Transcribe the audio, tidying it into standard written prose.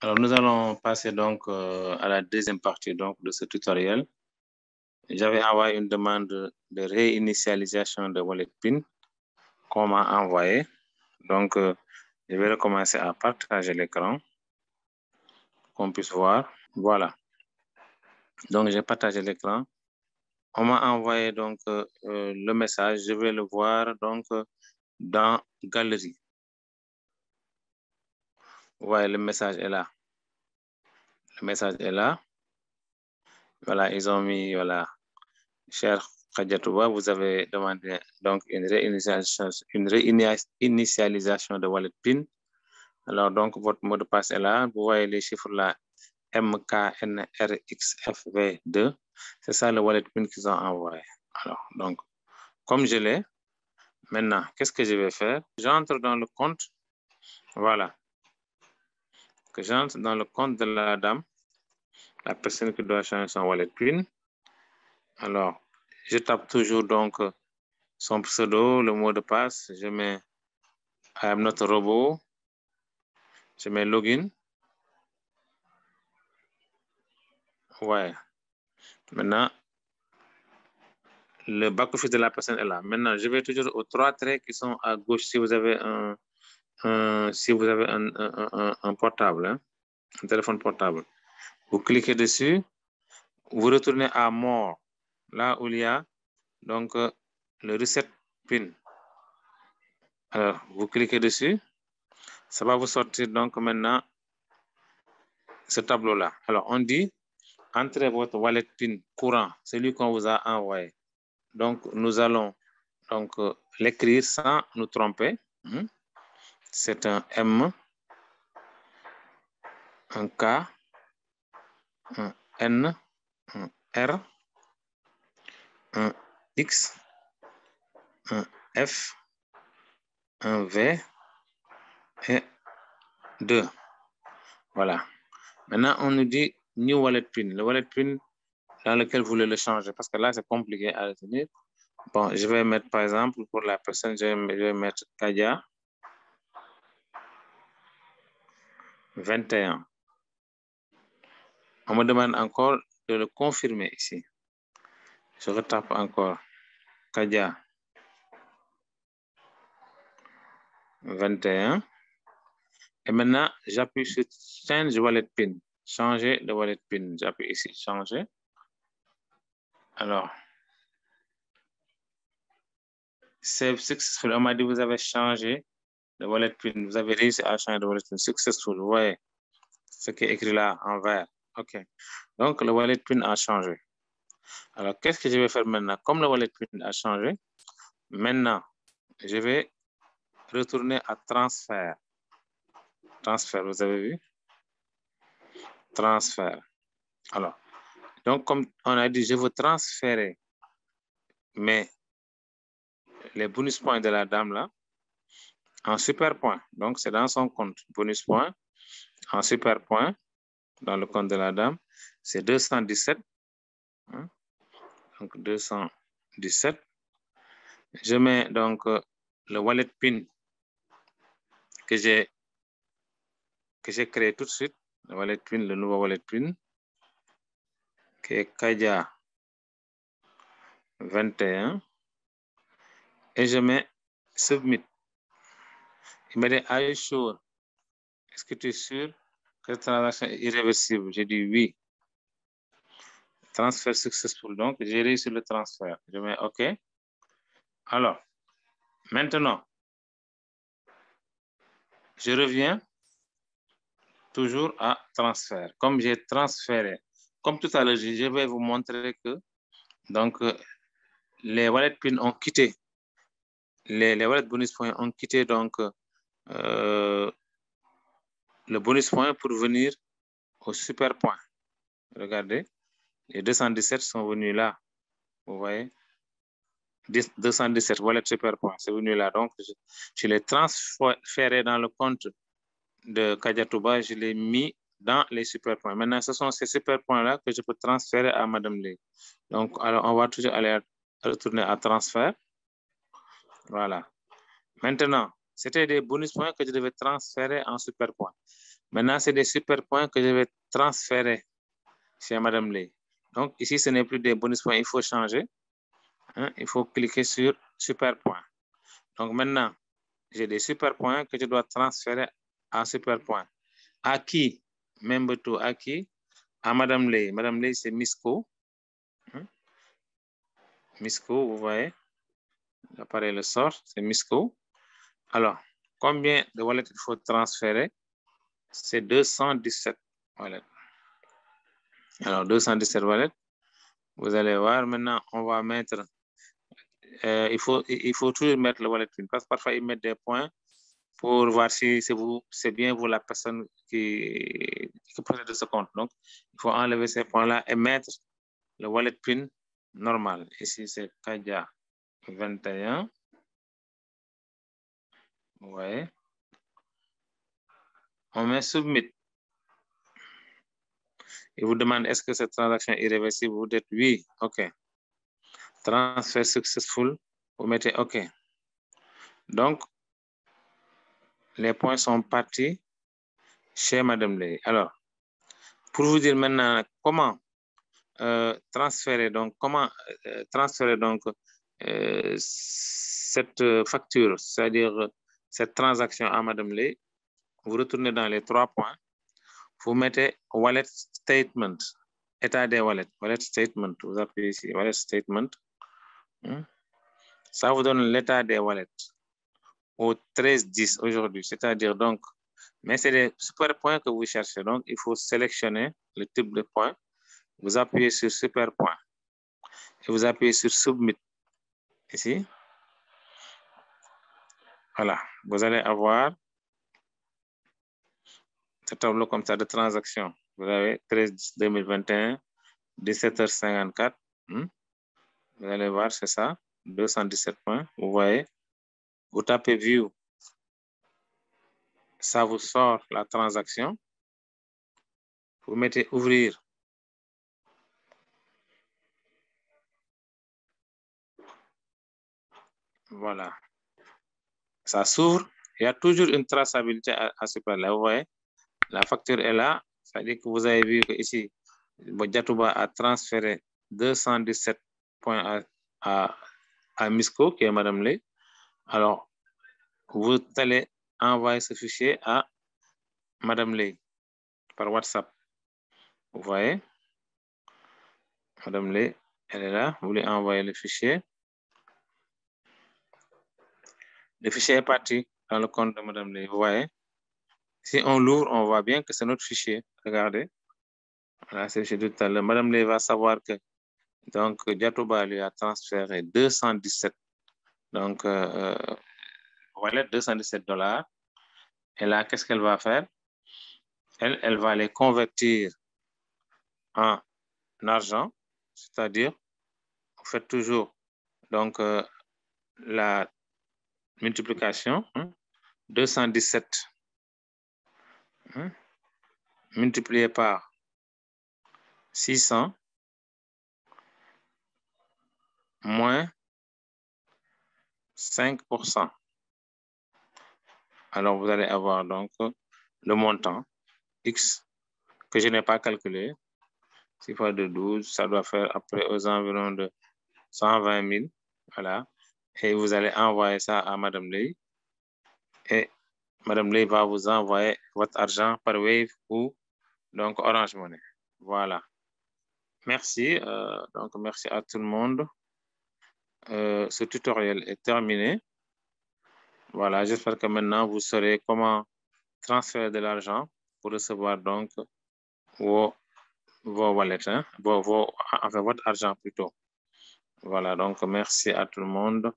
Alors, nous allons passer donc à la deuxième partie donc, de ce tutoriel. J'avais envoyé une demande de réinitialisation de wallet PIN qu'on m'a envoyé. Donc, je vais recommencer à partager l'écran, qu'on puisse voir. Voilà. Donc, j'ai partagé l'écran. On m'a envoyé donc le message. Je vais le voir donc dans Galerie. Vous voyez, le message est là. Le message est là. Voilà, ils ont mis, voilà, cher Khadjatouba, vous avez demandé donc une réinitialisation de wallet PIN. Alors, donc, votre mot de passe est là. Vous voyez les chiffres là, MKNRXFV2. C'est ça le wallet PIN qu'ils ont envoyé. Alors, donc, comme je l'ai, maintenant, qu'est-ce que je vais faire? J'entre dans le compte. Voilà. Que j'entre dans le compte de la dame, la personne qui doit changer son wallet PIN. Alors, je tape toujours donc son pseudo, le mot de passe. Je mets I am not a robot. Je mets login. Ouais. Maintenant, le back-office de la personne est là. Maintenant, je vais toujours aux trois traits qui sont à gauche si vous avez un portable, hein, un téléphone portable. Vous cliquez dessus, vous retournez à More, là où il y a donc le reset PIN. Alors, vous cliquez dessus, ça va vous sortir donc maintenant ce tableau-là. Alors, on dit, entrez votre wallet PIN courant, celui qu'on vous a envoyé. Donc, nous allons donc l'écrire sans nous tromper. C'est un M, un K, un N, un R, un X, un F, un V et 2. Voilà. Maintenant, on nous dit New Wallet PIN. Le wallet PIN dans lequel vous voulez le changer parce que là, c'est compliqué à retenir. Bon, je vais mettre, par exemple, pour la personne, je vais mettre Kadia 21. On me demande encore de le confirmer ici. Je retape encore Kadia 21. Et maintenant, j'appuie sur Change Wallet PIN. Changer de wallet PIN. J'appuie ici, changer. Alors, Save Successful. On m'a dit vous avez changé de wallet PIN. Vous avez réussi à changer de wallet PIN. Successful. Vous voyez ce qui est écrit là en vert. OK. Donc, le wallet PIN a changé. Alors, qu'est-ce que je vais faire maintenant? Comme le wallet PIN a changé, maintenant, je vais retourner à transfert. Transfert, vous avez vu? Transfert. Alors, donc, comme on a dit, je veux transférer mais les bonus points de la dame là en super point. Donc, c'est dans son compte bonus point en super point dans le compte de la dame. C'est 217. Hein? Donc, 217. Je mets donc le wallet PIN que j'ai créé tout de suite. Le wallet PIN, le nouveau wallet PIN qui est Kadia 21. Et je mets Submit. Il m'a dit, are you sure? Est-ce que tu es sûr que cette transaction est irréversible? J'ai dit oui. Transfert successful. Donc, j'ai réussi le transfert. Je mets OK. Alors, maintenant, je reviens toujours à transfert. Comme j'ai transféré, comme tout à l'heure, je vais vous montrer que donc, les wallet PIN ont quitté, les wallet bonus points ont quitté donc le bonus point pour venir au super point. Regardez, les 217 sont venus là. Vous voyez, 217 wallet super point, c'est venu là. Donc, je l'ai transféré dans le compte de Khadjatouba, je l'ai mis dans les super points. Maintenant, ce sont ces super points-là que je peux transférer à Madame Lé. Donc, alors, on va toujours aller retourner à transfert. Voilà. Maintenant, c'était des bonus points que je devais transférer en super points. Maintenant, c'est des super points que je vais transférer chez Madame Lay. Donc, ici, ce n'est plus des bonus points, il faut changer. Hein, il faut cliquer sur super points. Donc, maintenant, j'ai des super points que je dois transférer en super points. À qui? Même tout, à qui? À Madame Lay. Madame Lay, c'est Misco. Hein? Misco, vous voyez. L'appareil le sort, c'est Misco. Alors, combien de wallets il faut transférer? C'est 217 wallets. Alors, 217 wallets. Vous allez voir, maintenant, on va mettre... il faut toujours mettre le wallet PIN parce que parfois, ils mettent des points pour voir si c'est bien vous la personne qui possède ce compte. Donc, il faut enlever ces points-là et mettre le wallet PIN normal. Ici, c'est Kadia 21. Vous voyez. On met Submit. Il vous demande est-ce que cette transaction est irréversible. Vous dites oui. OK. Transfert successful. Vous mettez OK. Donc, les points sont partis chez Madame Lay. Alors, pour vous dire maintenant comment transférer donc cette facture, c'est-à-dire cette transaction à Madame Lay, vous retournez dans les 3 points, vous mettez wallet statement, état des wallets, wallet statement, vous appuyez ici, wallet statement. Ça vous donne l'état des wallets au 13-10 aujourd'hui, c'est-à-dire donc, mais c'est des super points que vous cherchez, donc il faut sélectionner le type de point. Vous appuyez sur super point et vous appuyez sur submit ici. Voilà, vous allez avoir ce tableau comme ça de transaction. Vous avez 13-10-2021, 17h54. Vous allez voir, c'est ça, 217 points. Vous voyez, vous tapez view, ça vous sort la transaction. Vous mettez ouvrir. Voilà. Ça s'ouvre. Il y a toujours une traçabilité à Superlife. Vous voyez, la facture est là. C'est-à-dire que vous avez vu que ici, Bojatouba a transféré 217 points à Misco, qui est Madame Lay. Alors, vous allez envoyer ce fichier à Madame Lay par WhatsApp. Vous voyez, Madame Lay, elle est là. Vous lui envoyez le fichier. Le fichier est parti dans le compte de Madame Lay. Vous voyez, si on l'ouvre, on voit bien que c'est notre fichier. Regardez. Voilà, c'est le fichier de tout à l'heure. Madame Lay va savoir que donc Jatouba lui a transféré 217. Donc, voilà, $217. Et là, qu'est-ce qu'elle va faire? Elle va les convertir en argent, c'est-à-dire, vous faites toujours donc la multiplication, 217 multiplié par 600 moins 5%. Alors, vous allez avoir donc le montant X que je n'ai pas calculé. 6 fois de 12, ça doit faire après aux environs de 120 000. Voilà. Et vous allez envoyer ça à Madame Lay. Et Madame Lay va vous envoyer votre argent par Wave ou donc Orange Money. Voilà. Merci. Donc, merci à tout le monde. Ce tutoriel est terminé. Voilà, j'espère que maintenant vous saurez comment transférer de l'argent pour recevoir donc vos wallets, enfin, votre argent plutôt. Voilà, donc merci à tout le monde.